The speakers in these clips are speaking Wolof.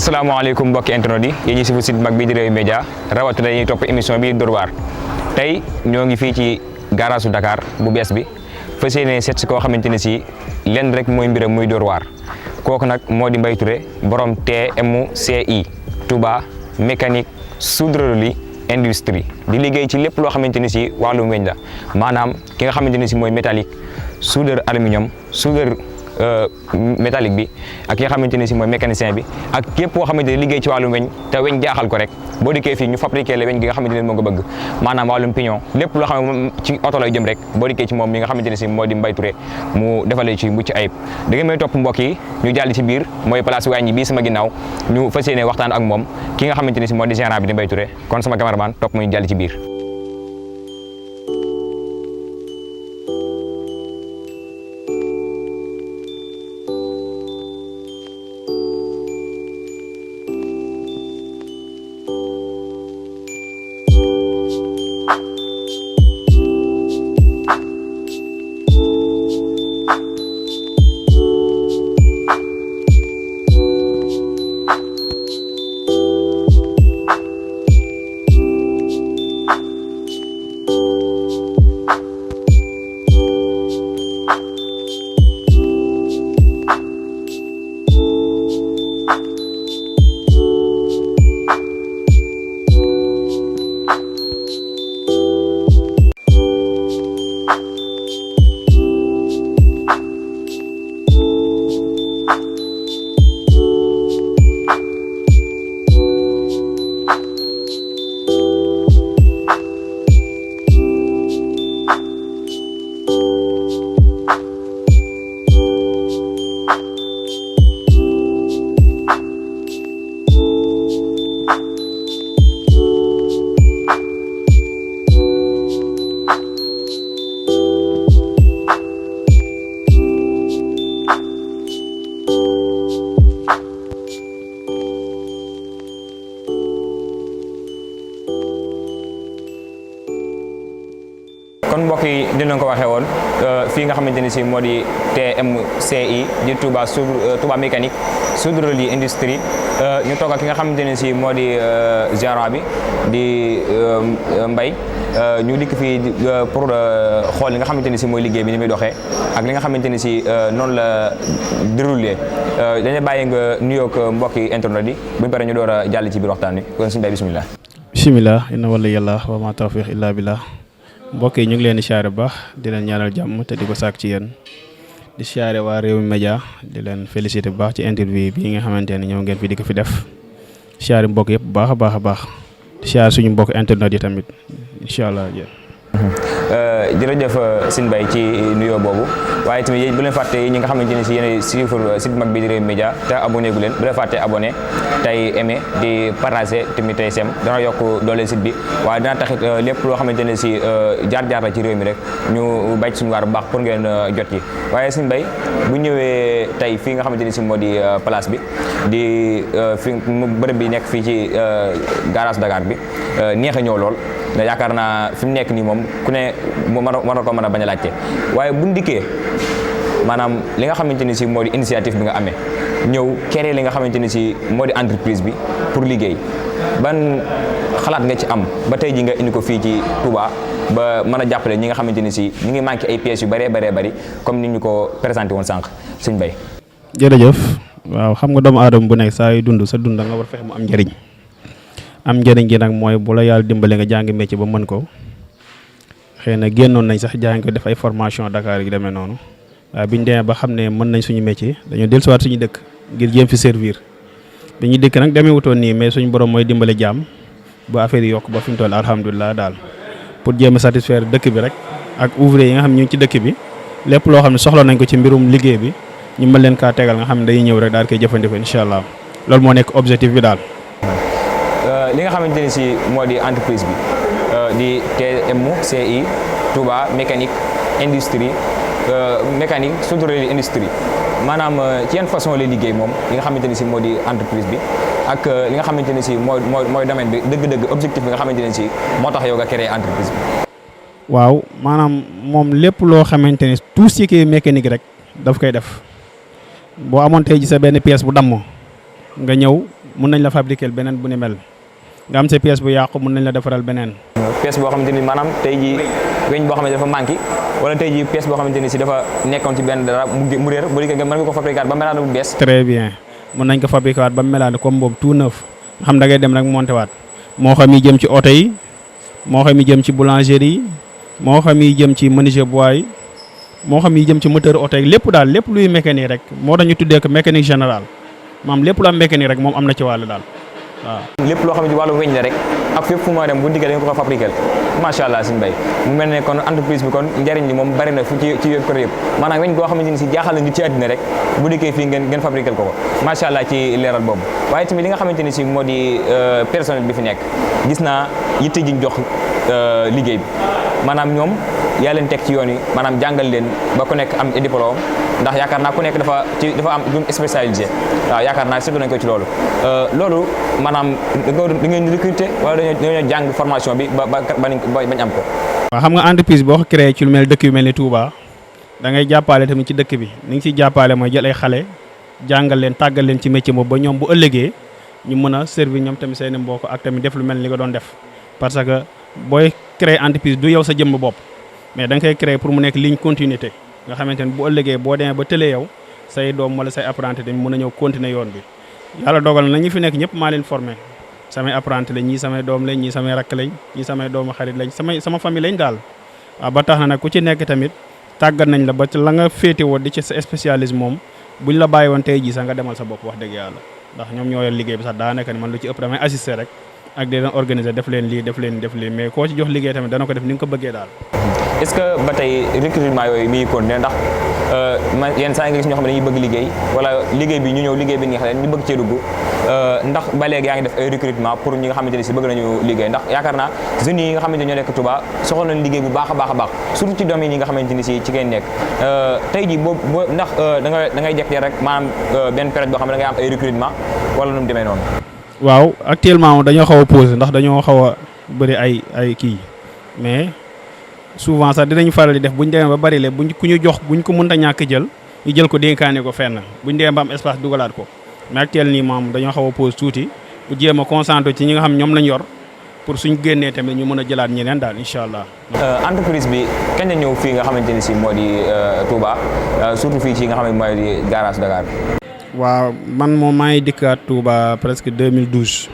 asalaamaaleykum mbokki internet yi yéen ñi si site mag bii di Rewmi Média rawatina dañuy topp émission bi Dóor waar tey ñoo ngi fii ci garage su Dakar bu bees bi fas yéene seet si koo xamante ne si lenn rek mooy mbiram muy Dóor waar kooku nag moo di Mbaye Touré borom TMCI Touba mécanique soudrerie industrie di liggéey ci lépp loo xamante ni si wàllum weñ la maanaam ki nga xamante ni si mooy métallique soudeur aluminium soudeur métallique bi ak ki nga xamante ne si mooy mécanicien bi ak képp koo xamante ne liggéey ci wàllum weñ te weñ jaaxal ko rek boo dikkee fii ñu fabriqué la weñ gi nga xamante ne moo nga bëgg maanaam wàllum pignon lépp loo xam ne ci oto lay jëm rek boo dikkee ci moom mi nga xamante ne si moo di Mbaye Touré mu defalee ci mucc ayib da ngeen may topp mbokk yi ñu jàll ci biir mooy place wàññi bii sama ginnaaw ñu fas yéene waxtaan ak moom ki nga xamante ne si moo di gérant bi di Mbaye Touré kon sama cameraman topp mu ñu jàll ci biir. kon mbokk yi dinañ ko waxee woon fii nga xamante ne si moo di TMCI di Touba mécanique soudrerie industrie ñu toog ak ki nga xamante ne si moo di gérant bi di Mbaye ñu dikk fii pour xool li nga xamante ne si mooy liggéey bi ni muy doxee ak li nga xamante ne si noonu la déroulé dañuy bàyyi nga nuyoog mbokki internet yi buñu paree ñu door a jàll ci biir waxtaan wi kon suñu Mbaye bisimilah. bisimilah inna wala yàlla wa ma tawfiq illa billah mbokk yi ñu ngi leen di siyaare bu baax di leen ñaanal jàmm te di ko sàkk ci yéen di siyaare waa Rewmi Média di leen félicité bu baax ci interview bi nga xamante ne ñëw ngeen fi di ko fi def siyaare mbokk yëpp bu baax a baax a baax di siyaare suñu mbokk internet yi tamit incha allah. jërëjëf Sine Mbaye ci nuyoo boobu waaye tamit yéen bu leen fàtte ñi nga xamante ne si yéen suivre site mag bi di Rewmi Média te abonné gu leen bu leen fàtte abonné tey aimé di partagé tamit tey sem dana yokk doole site bi waaye dina taxit lépp loo xamante ne si jaar-jaar la ci réew mi rek ñu bàyyi suñu waar bu baax pour ngeen jot yi waaye Sine Mbaye bu ñëwee tey fii nga xamante ne si moo di place bi di fi bërëb bi nekk fii ci garage Dakar bi neex a ñëw lool yaakaar naa fi mu nekk nii moom ku ne war na ko mën a bañ a laajte waaye bu ndikkee maanaam li nga xamante ni si moo di initiative bi nga amee ñëw créer li nga xamante ni si moo di entreprise bi pour liggéey ban xalaat nga ci am ba tey ji nga indi ko fii ci Touba ba mën a jàppale ñi nga xamante ni si ñu ngi manqué ay pièces yu bëree bëri comme ni ñu ko présenté woon sànq sëñ Mbaye. jërëjëf waaw xam nga doomu aadama bu nekk saa yu dund sa dund nga war fexe mu am njëriñ. am njëriñ gi nag mooy bu la yàlla dimbale nga jàng métier ba mën ko xëy na génnoon nañ sax jàng ko def ay formation Dakar yi demee noonu waaye biñ demee ba xam ne mën nañ suñu métier dañoo dellusiwaat suñu dëkk ngir jéem fi servir bi ñu dëkk nag demee wutoon nii mais suñu borom mooy dimbale jaam ba affaire yi yokk ba fi mu toll alhamdulilah daal pour jéem a satisfaire dëkk bi rek ak ouvrier yi nga xam ne ñu ngi ci dëkk bi lépp loo xam ne soxla nañ ko ci mbirum liggéey bi ñu mën leen kaa tegal nga xam ne dañuy ñëw rek daal koy jëfandikoo incha allah loolu moo nekk objectif bi daal. li nga xamante ne si moo di entreprise bi di TMCI Touba mécanique industrie mécanique soudrerie industrie maanaam ci yan façon lay liggéey moom li nga xamante ne si moo di entreprise bi ak li nga xamante ne si mooy domaine bi dëgg-dëgg objectif bi nga xamante ne si moo tax yow nga créer entreprise bi. waaw maanaam moom lépp loo xamante ne tout ce qui est mécanique rek daf koy def boo amoon tey ji sa benn pièce bu damm nga ñëw mun nañ la fabriquer beneen bu ni mel nga am sa pièce bu yàqu mun nañ la defaral beneen. pièce boo xamante ni maanaam tey jii weñ boo xamante dafa manqué wala tey jii pièce boo xamante ni si dafa nekkoon ci benn dara mu réer bu dikkee mën nga ko fabriquer ba melaat bu bees. très bien mun nañ ko fabriquer waat ba melaat comme boobu tout neuf nga xam da ngay dem rek monter waat moo xam yi jëm ci oto yi moo xam yi jëm ci boulangerie yi moo xam yi jëm ci menuisier bois yi moo xam yi jëm ci moteur oto yi lépp daal lépp luy mécanique rek moo tax ñu tuddee ko mécanique général maam lépp lu am mécanique rek moom am na ci wàllu daal waaw. lépp loo xam ne ci wàllu weñ la rek ak fépp fu ma dem bu ndikkee dañ ko fabriquer macha allah suñu bay mu mel ne kon entreprise bi kon njëriñ li moom bari na fu ci yëpp côté yëpp maanaam weñ goo xamante ni si jaaxal na nit ci àddina rek bu dikkee fii ngeen fabriquer ko macha allah ci leeral boobu waaye tamit li nga xamante ni si moo di personnel bi fi nekk gis naa yitte ji ñu jox liggéey bi maanaam ñoom yaa leen teg ci yoon yi maanaam jàngal leen ba ku nekk am diplôme ndax yaakaar naa ku nekk dafa am du spécialisé waaw yaakaar naa surtout nañ ko ci loolu loolu maanaam da ngeen recruter wala dañoo jàng formation bi ba bañ am ko. waaw xam nga entreprise boo ko créé ci lu mel dëkk yu mel ni Touba da ngay jàppale tamit ci dëkk bi ni nga ciy jàppale mooy jël ay xale jàngal leen tàggal leen ci métier boobu ba ñoom bu ëllëgee ñu mën a servir ñoom tamit seen i mbokk ak tamit def lu mel ni li nga doon def parce que booy créer entreprise du yow sa jëmm bopp mais da nga koy créer pour mu nekk ligne continuité nga xamante ne bu ëllëgee boo demee ba tëlee yow say doom wala say apprenti tamit mën a ñëw continuer yoon bi yàlla dogal na ñi fi nekk ñëpp maa leen formé samay apprenti lañ ñii samay doom lañ ñii samay rakk lañ ñii samay doomu xarit lañ sama famille lañ daal waaw ba tax na nag ku ci nekk tamit tàggat nañ la ba la nga féetewoo di ci sa spécialisme moom buñ la bàyyi woon tey jii sax nga demal sa bopp wax dëgg yàlla ndax ñoom ñoo yor liggéey bi sax daanaka ni man lu ci ëpp damay assister rek ak di leen organiser def leen lii mais koo ci jox liggéey tamit dana ko def ni nga ko bëggee daal. est-ce que ba tey recrutement yooyu mi ngi continuer ndax yenn saa nga gis ñoo xam ne dañuy bëgg liggéey wala liggéey bi ñu ñëw liggéey bi neex leen ñu bëgg cee dugg ndax ba léegi yaa ngi def ay recrutement pour ñi nga xamante ne si bëgg nañu liggéey ndax yaakaar naa jeunes yi nga xamante ne ñoo nekk Touba soxla nañ liggéey bu baax a baax surtout ci domaine yi nga xamante ni si ci ngeen nekk tey jii boo ndax da ngay jekk rek maanaam benn période boo xam ne da ngay am ay recrutement wala nu mu demee noonu. waaw actuellement dañoo xaw a posé ndax dañoo xaw a bëri ay kii mais souvent sax dinañ faral di def bu ñu demee ba bari le buñ ku ñu jox buñ ko mënta ñàkk jël ñu jël ko dénkaane ko fenn buñ demee ba am espace dugalaat ko mais actuellement nii moom dañoo xaw a posé tuuti bu jéem a concentré ci ñi nga xam ñoom lañ yor pour suñ génnee tamit ñu mën a jëlaat ñeneen daal incha allah. entreprise bi kañ la ñëw fii nga xamante ni si moo di Touba surtout fii ci nga xam ne mooy di garage Dakar bi. waaw man moom maa ngi dikkaat Touba presque 2012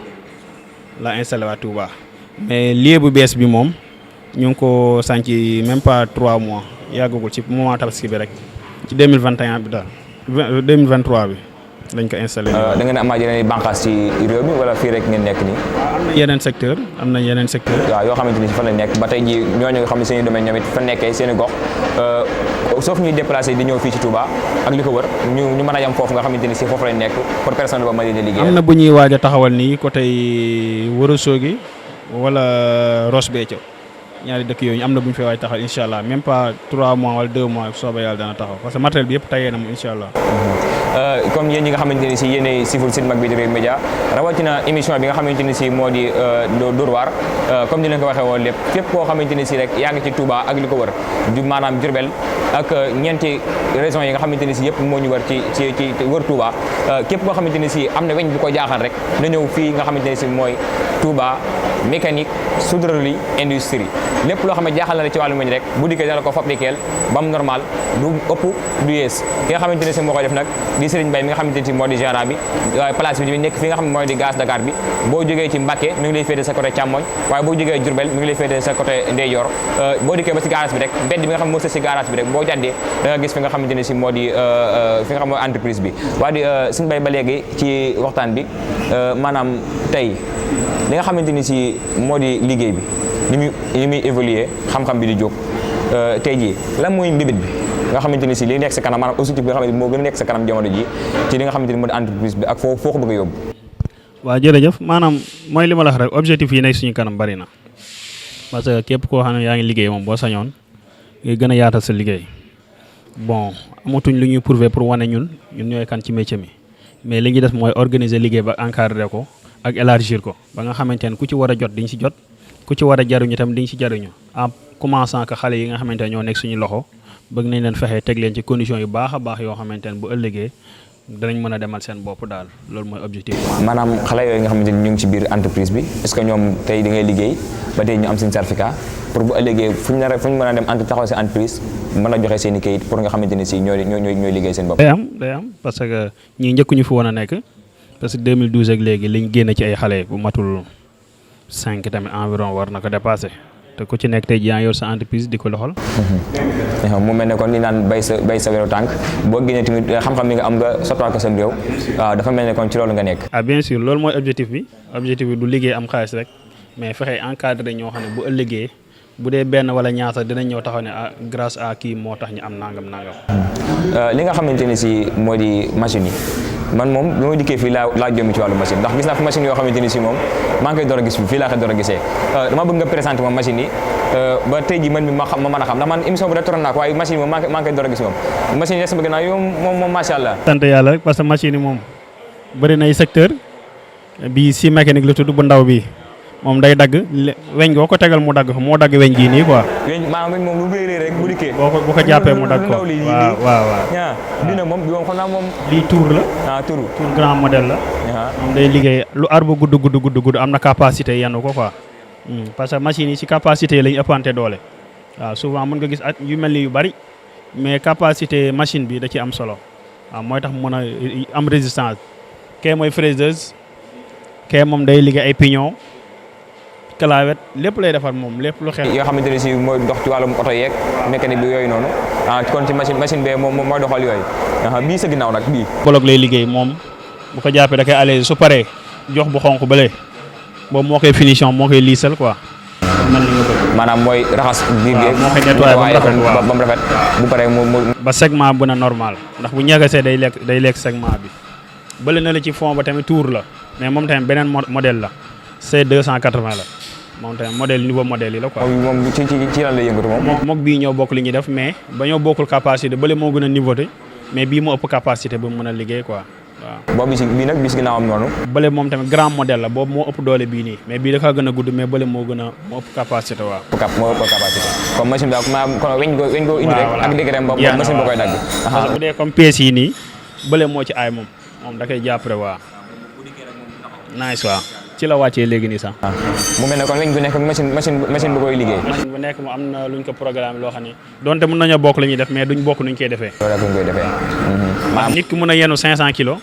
la installé waat Touba mais lieu bu bees bi moom ñu ngi ko sànc même pas 3 mois yàggagul ci moment tabaski bi rek ci 2021 bi daal 2023 bi lañ ko installé. da ngeen amaat yeneen i bànqaas ci réew mi wala fii rek ngeen nekk nii. am na yeneen secteur. waaw yoo xamante ni si fan lañ nekk ba tey jii ñooñu nga xam ne seen i domaine ñoom it fa nekkee seen i gox sauf ñuy déplacé di ñëw fii ci Touba ak li ko wër ñu mën a yam foofu nga xamante ni si foofu lañ nekk pour personnel ba mën a liggéey. am na bu ñuy waaj a taxawal nii côté Ourossogui wala Ross Béthio ñaari dëkk yooyu am na bu ñu fay waaj taxawal incha allah même pas 3 mois wala 2 mois soobee yàlla dana taxaw parce que matériel bi yëpp tayee na mu incha allah. comme yéen ñi nga xamante ni si yéenay siful site mag bi di Rewmi Média rawatina émission bi nga xamante ni si moo di Dóor waar comme ni leen ko waxee woon lépp fépp koo xamante ni si rek yaa ngi ci Touba ak li ko wër du maanaam Diourbel ak ñeenti régions yi nga xamante ni si yëpp moo ñu wër ci wër Touba képp koo xamante ni si am na weñ bu ko jaaxal rek na ñëw fii nga xamante ni si mooy Touba mécanique soudrerie industrie lépp loo xam ne jaaxal na la ci wàllu weñ rek bu dikkee dala ko fabriquer ba mu normal du ëpp du yées ki nga xamante ni si moo koy def nag di Serigne Mbaye mi nga xamante ni si moo di gérant bi waaye place bi nekk fi nga xam ne mooy di gaz Dakar bi boo jógee ci Mbacké mi ngi lay féete sa côté càmmoñ waaye boo jógee Diourbel mi ngi lay féete sa côté ndeyjoor boo dikkee ba si garage bi rek mbedd bi nga xam ne moo sës si garage bi rek boo jàddee da nga gis fi nga xamante ni si moo di fi nga xam mooy entreprise bi waaye di Serigne Mbaye ba léegi ci waxtaan bi maanaam tey li nga xamante ni si moo di liggéey bi ni muy évoluer xam-xam bi di jóg tey jii lan mooy mbibit bi nga xamante ni si li nekk sa kanam maanaam objectif bi nga xamante ni moo gën a nekk sa kanam jamono ji ci li nga xamante ni moo di entreprise bi ak foo ko bëgg a yóbbu. waaw jërëjëf maanaam mooy li ma la wax rek objectif yi nekk suñu kanam bari na parce que képp koo xam ne yaa ngi liggéey moom boo sañoon ngay gën a yaatal sa liggéey bon amatuñ lu ñuy prouver pour wane ñun ñooy kan ci métier mi mais li ñuy def mooy organiser liggéey ba encadrer ko ak élargir ko ba nga xamante ne ku ci war a jot diñ si jot ku ci war a jaruñu tam diñ si jaruñu en commençant que xale yi nga xamante ne ñoo nekk suñu loxo bëgg nañ leen fexe teg leen ci conditions yu baax a baax yoo xamante ne bu ëllëgee danañ mën a demal seen bopp daal loolu mooy objectif. maanaam xale yooyu nga xamante ni ñu ngi ci biir entreprise bi est-ce que ñoom tey da ngay liggéey ba tey ñu am seen certificat pour bu ëllëgee fu ñu mën a dem taxaw seen entreprise mën a joxe seen i kayit pour nga xamante ni si ñooy liggéey seen bopp. day am parce que ñii njëkkuñu fi woon a nekk parce que 2012 ak léegi liñ génne ci ay xale bu matul 5 tamit environ war na ko dépassé te ku ci nekk tey jii yor sa entreprise di ko doxal. mu mel ne kon li naan bay sa weeru tànk boo génnee tamit xam-xam mi nga am nga sottal ko sam réew waaw dafa mel ne kon ci loolu nga nekk. Bien sûr loolu mooy objectif bi du liggéey am xaalis rek mais fexe encadré ñoo xam ne bu ëllëgee bu dee benn wala ñaar sax dinañ ñëw taxaw ne grâce à kii moo tax ñu am nangam. li nga xamante ne si moo di machine yi man moom bi ma dikkee fii laa jëmi ci wàllu machine ndax gis naa fi machine yoo xamante ni si moom maa ngi koy door a gis fii laa koy door a gisee dama bëgg nga présenté moom machine yi ba tey ji man mi ma mën a xam ndax man émission bu da toron naa ko waaye machine yi moom maa ngi koy door a gis moom machine yi sama gannaaw yow moom macha allah. sant yàlla rek parce que machine yi moom bëri nay secteur bi si mécanique la tudd bu ndaw bi moom day dagg weñ goo ko tegal mu dagg moo dagg weñ gii nii quoi. weñ maanaam moom lu réeré rek bu dikkee. bu ko jàppee mu dagg ko waaw. bii nag moom xam naa moom. lii tour la. tour grand modèle la. moom day liggéey lu arbre gudd am na capacité yenn ko quoi. parce que machine yi ci capacité yi la ñu ëppante doole. waaw souvent mën nga gis at yu mel ni yu bari mais capacité machine bi da ci am solo waaw mooy tax mu mën a am résistance. kee mooy fraiseuse kee moom day liggéey ay pignon. clavet lépp lay defar moom lépp lu xew. yoo xamante ne si mooy dox ci wàllum oto yeeg mécanique bi yooyu noonu kon ci machine bee moom mooy doxal yooyu bii sa ginnaaw nag bii. bloc lay liggéey moom bu ko jàppee da koy allégé su paree jox bu xonq bële boobu moo koy finition moo koy liisal quoi. maanaam mooy raxas biir gi. moo koy nettoyé ba mu rafet bu paree mu. ba segment bu na normal ndax bu ñagasee day lekk segment bi bële na la ci fond ba tamit tour la mais moom tamit beneen modèle la C280 la. moom tamit modèle niveau modèle yi la quoi. moom ci lan lay yëngatu moom. mook bii ñoo bokk li ñuy def mais ba ñoo bokkul capacité bële moo gën a niveauté mais bii moo ëpp capacité ba mën a liggéey quoi waaw. boobu bii nag bis ginnaaw am noonu. bële moom tamit grand modèle la boobu moo ëpp doole bii nii mais bii dafa gën a gudd mais bële moo ëpp capacité waaw. moo ëpp capacité comme machine bi kon weñ ko indi rek ak degré boobu machine ba koy dagg. parce que bu dee comme pièces yi nii bële moo ci aay moom da koy jàppale waaw. nice waaw. ci la wàccee léegi nii sax. mu mel ne kon weñ bu nekk machine bu koy liggéey. machine bu nekk mu am na luñ ko programme loo xam ne donte mën nañoo bokk la ñuy def mais duñ bokk nuñ koy defee. loolu ak nuñ koy defee. nit ki mën a yenu 500 kilos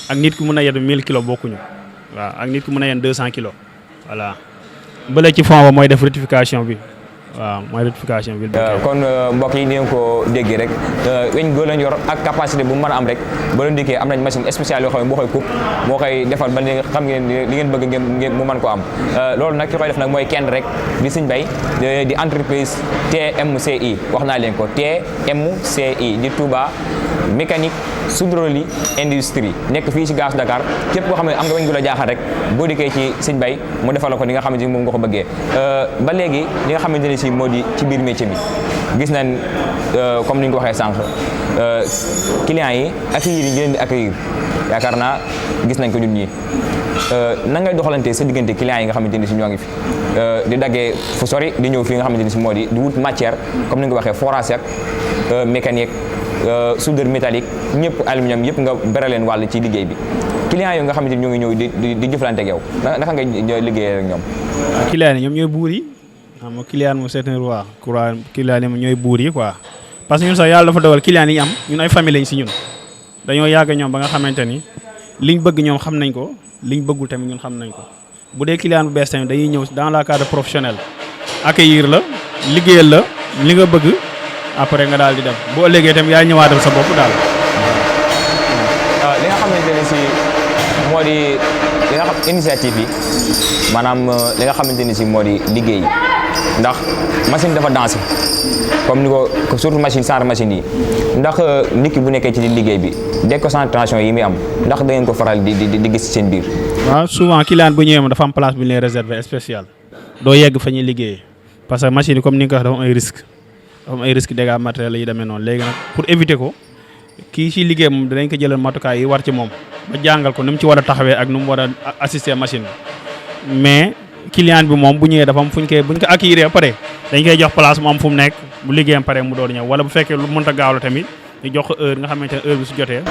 ak nit ki mën a yenu 1000 kilos bokkuñu waaw ak nit ki mën a yenu 200 kilos voilà bële ci fond ba mooy def rectification bi. waaw mooy rectification bi. kon mbokk yi ni ngeen ko déggee rek weñ goo leen yor ak capacité bu mu mën a am rek ba leen dikkee am nañ machine spéciale yoo xam ne moo koy coupe moo koy defal ba li nga xam ngeen li ngeen bëgg ngeen mu mën ko am loolu nag ki koy def nag mooy kenn rek di Sëñ Bay di entreprise TMCI wax naa leen ko TMCI di Touba mécanique soudrerie industrie nekk fii ci gaz Dakar képp koo xam ne am nga weñ gu la jaaxal rek boo dikkee ci Sëñ Bay mu defal la ko ni nga xamante ni moom nga ko bëggee ba léegi li nga xamante ni si moo di ci biir métier bi gis nañ comme ni ñu ko waxee sànq clients yi accueillir yi ngeen di accueillir yaakaar naa gis nañ ko ñun ñii na ngay doxalante sa diggante clients yi nga xamante ni si ñoo ngi fi di daggee fu sori di ñëw fii nga xamante ni si moo di wut matière comme ni nga ko waxee forage ak mécanique soudure métallique ñëpp aluminium yëpp nga beraleen wàll ci liggéey bi clients yooyu nga xamante ni ñoo ngi ñëw di jëflante ak yow naka ngay liggéeyee ak ñoom. clients yi ñoom ñooy buur yi xam nga client moom c'est un roi client yi ñooy buur yi quoi parce que ñun sax yàlla dafa dogal client yi am ñun ay famille lañ si ñun dañoo yàgg ñoom ba nga xamante ni liñ bëgg ñoom xam nañ ko liñ bëggul tamit ñun xam nañ ko bu dee client bu bees tamit dañuy ñëw dans le cadre professionnel accueillir la liggéeyal la li nga bëgg après nga daal di dem boo ëllëgee tamit yaa ñëwaatal sa bopp daal. li nga xamante ne si moo di li nga xam initiative yi maanaam li nga xamante ni si moo di liggéey ndax machine dafa dansé comme ni ko surtout machine sans machine yi ndax nit ki bu nekkee ci liggéey bi déconcentration yi muy am ndax da ngeen ko faral di gis seen biir. waaw souvent client bu ñëwee moom dafa am place bu ñu leen réservé spécial doo yegg fa ñuy liggéeyee parce que machine yi comme ni nga ko waxee dafa am ay risques dégâts matériels yi demee noonu léegi nag pour éviter ko kii ci liggéey moom danañ ko jëlal matukaay yi war ci moom ba jàngal ko ni mu ci war a taxawee ak nu mu war a assister machine bi mais client bi moom bu ñëwee dafa am buñ ko accueillir pare dañ koy jox place mu am fu mu nekk bu liggéeyam pare mu door ñëw wala bu fekkee lu mënta gaaw la tamit ñu jox ko heure nga xamante ne heure bi su jotee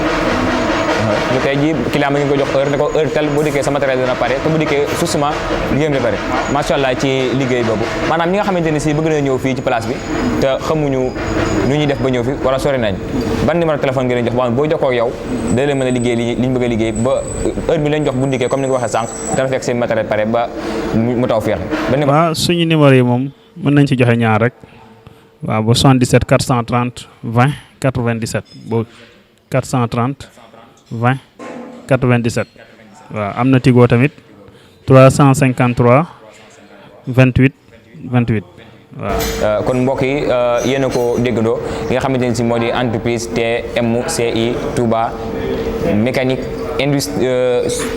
ñu tey ji client bi ngi ko jox heure ne ko heure tel boo dikkee sa matériel dina pare te bu dikkee justement liggéeyam la pare macha allah ci liggéey boobu maanaam ñi nga xamante ne si bëgg na ñëw fii ci place bi te xamuñu nu ñuy def ba ñëw fi wala sori nañ ban numéro téléphone nga leen jox boo jokkoo ak yow da leen mën a liggéey li ñu bëgg a liggéey ba heure bi lañ jox bu dikkee comme ni nga waxee sànq dana fekk seen matériel pare ba mu taw feex waaw suñu numéro yi moom mën nañ ci joxe ñaar rek waaw ba 77 430 20 97 ba 430 20 97 waaw am na Tigo tamit 353 28 28 waaw. kon mbokk yi yéen a ko déggandoo li nga xamante ne si moo di entreprise TMCI Touba mécanique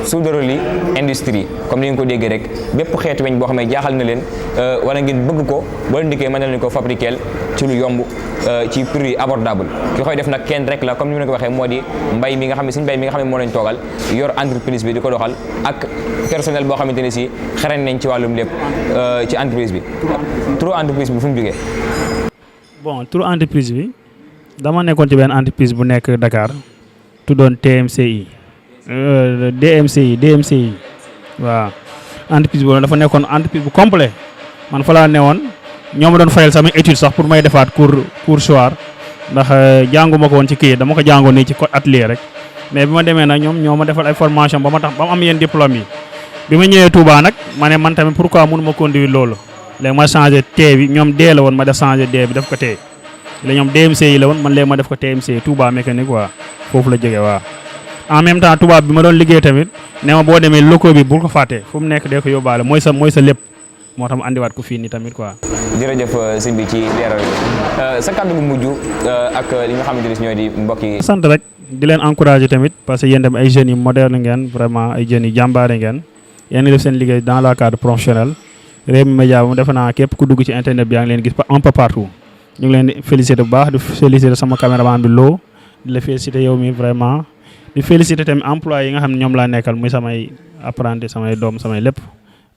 soudrerie industrie comme ni ngeen ko déggee rek bépp xeetu weñ boo xam ne jaaxal na leen wala ngeen bëgg ko boo leen dikkee mën na leen ko fabriquer ci lu yomb ci prix abordable ki koy def nag kenn rek la comme ni ma ko waxee moo di mbay mi nga xam ne suñu mbay mi nga xam ne moo lañ toogal yor entreprise bi di ko doxal ak personnel boo xamante ne si xarañ nañ ci wàllum lépp ci entreprise bi turu entreprise bi fu mu jógee. bon turu entreprise bi dama nekkoon ci benn entreprise bu nekk Dakar tuddoon TMCI DMCI waaw entreprise boobu dafa nekkoon entreprise bu complet man fa laa newoon ñoo ma doon fayal sama étude sax pour may defaat cours soir ndax jànguma ko woon ci kii dama ko jàngoon nii ci atelier rek mais bi ma demee nag ñoom ñoo ma defal ay formation ba ma tax ba mu am yenn diplôme yi bi ma ñëwee Touba nag ma ne man tamit pourquoi mënu ma conduire loolu léegi ma changé T bi ñoom D la woon ma def changé D bi def ko T léegi ñoom DMCI la woon man léegi ma def ko TMCI Touba mécanique waa foofu la jógee waa en même temps tubaab bi ma doon liggéey tamit ne ma boo demee locaux bi bul ko fàtte fu mu nekk dee ko yóbbaale mooy sa lépp moo tax mu andiwaat ko fii nii tamit quoi. jërëjëf sëñ bi ci leeral sa kàddu gu mujj ak li nga xamante ne ñooy di mbokk yi. sant rek di leen encourager tamit parce que yéen tamit ay jeunes yu moderne ngeen vraiment ay jeunes yu jàmbaare ngeen yéen ngi def seen liggéey dans le cadre professionnel Rewmi Média mu defe naa képp ku dugg ci internet bi yaa ngi leen gis un peu partout ñu ngi leen di féliciter bu baax di féliciter sama caméraman bi Lo di la féliciter yow mi vraiment. di féliciter tamit employés yi nga xam ne ñoom laa nekkal muy samay apprenti samay doom samay lépp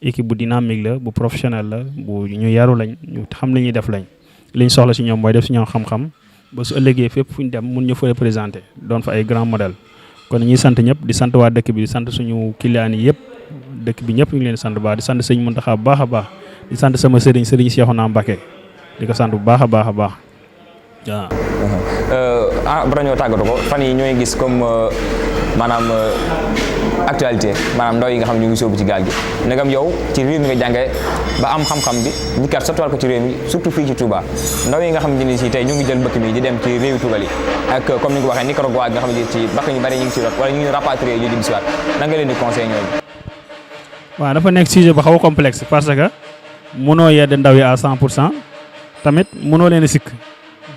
équipe bu dynamique la bu professionnel la bu ñu yaru lañ ñu xam li ñuy def lañ liñ soxla si ñoom mooy def si ñoom xam-xam ba su ëllëgee fépp fu ñu dem mun ñu fa représenter doon fa ay grand modèle kon ñuy sant ñëpp di sant waa dëkk bi di sant suñu clients yi yëpp dëkk bi ñëpp ñu ngi leen di sant bu baax di sant sëñ Mountakha bu baax a baax di sant sama sëriñ Cheikhouna Mbacké di ko sant bu baax a baax a baax waaw. bara ñoo tàggatu ko fan yi ñooy gis comme maanaam actualité maanaam ndaw yi nga xam ne ñu ngi sóobu ci gaal gi ndegam yow ci réew mi nga jàngee ba am xam-xam bi ñu kat sottiwaat ko ci réew mi surtout fii ci Touba ndaw yi nga xam ne si tey ñu ngi jël mbëkk mi di dem ci réewi tugal yi ak comme ni nga ko waxee Nicaragua nga xam ne ci bakk ñu bari ñu ngi si rot wala ñu ngi rapatrié ñu dem si waat na nga leen di conseil ñooñu. waaw dafa nekk sujet bu xaw a complexe parce que mënoo yedd ndaw yi à 100% tamit mënoo leen a sikk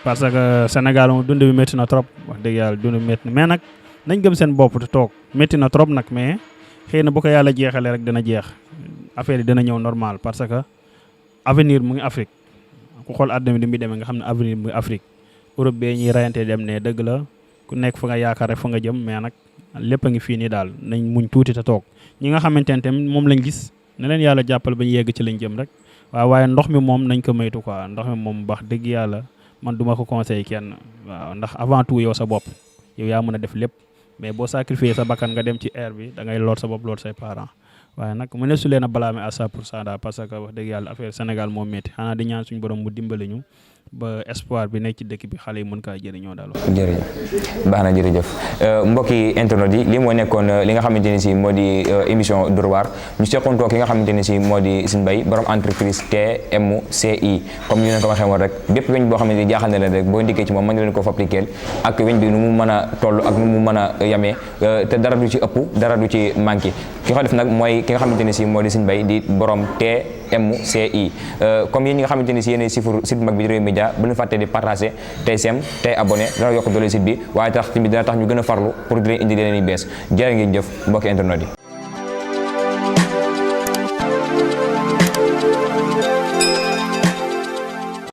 parce que Sénégal moom dund bi métti na trop wax dëgg yàlla dund bi métti na mais nag nañ gëm seen bopp te toog métti na trop nag mais xëy na bu ko yàlla jeexalee rek dina jeex affaire yi dina ñëw normal parce que avenir mu ngi Afrique ku xool àdduna bi ni muy demee nga xam ne avenir mu ngi Afrique Europe bee ñuy rayante dem ne dëgg la ku nekk fa nga yaakaar rek fa nga jëm mais nag lépp a ngi fii nii daal nañ muñ tuuti te toog ñi nga xamante ne tamit moom lañ gis ne leen yàlla jàppal ba ñu yegg ci lañ jëm rek waaye ndox mi moom nañ ko maytu quoi ndox mi moom wax dëgg yàlla man duma ko conseil kenn waaw ndax avant tout yow sa bopp yow yaa mën a def lépp mais boo sacrifier sa bakkan nga dem ci air bi da ngay loot sa bopp loot say parents waaye nag mu ne su leen a blâmer à 100% daal parce que wax dëgg yàlla affaire Sénégal moom métti xanaa di ñaan suñu borom mu dimbali ñu ba espoir bi nekk ci dëkk bi xale yi mën kaa jëriñoo daal. jërëjëf baax na jërëjëf mbokki internet yi lii moo nekkoon li nga xamante ne si moo di émission Dóor waar ñu seqoon toog ki nga xamante ne si moo di Serigne Mbaye borom entreprise TMCI comme ñu leen ko waxee woon rek bépp weñ boo xamante ni jaaxal na leen rek boo ndikkee ci moom mën nga leen ko fabriquer ak weñ bi nu mu mën a toll ak nu mu mën a yamee te dara du ci ëpp dara du ci manqué ki ko def nag mooy ki nga xamante ne si moo di Serigne Mbaye di borom TMCI comme yéen ñi nga xamante ne si yéen sifur site mag bi di Rewmi Média bu leen fàtte di partager tey sem tey abonné dana yokk doole site bi waaye tax tamit dina tax ñu gën a farlu pour di leen indi leen yu bees jërë ngeen jëf mbokki internet yi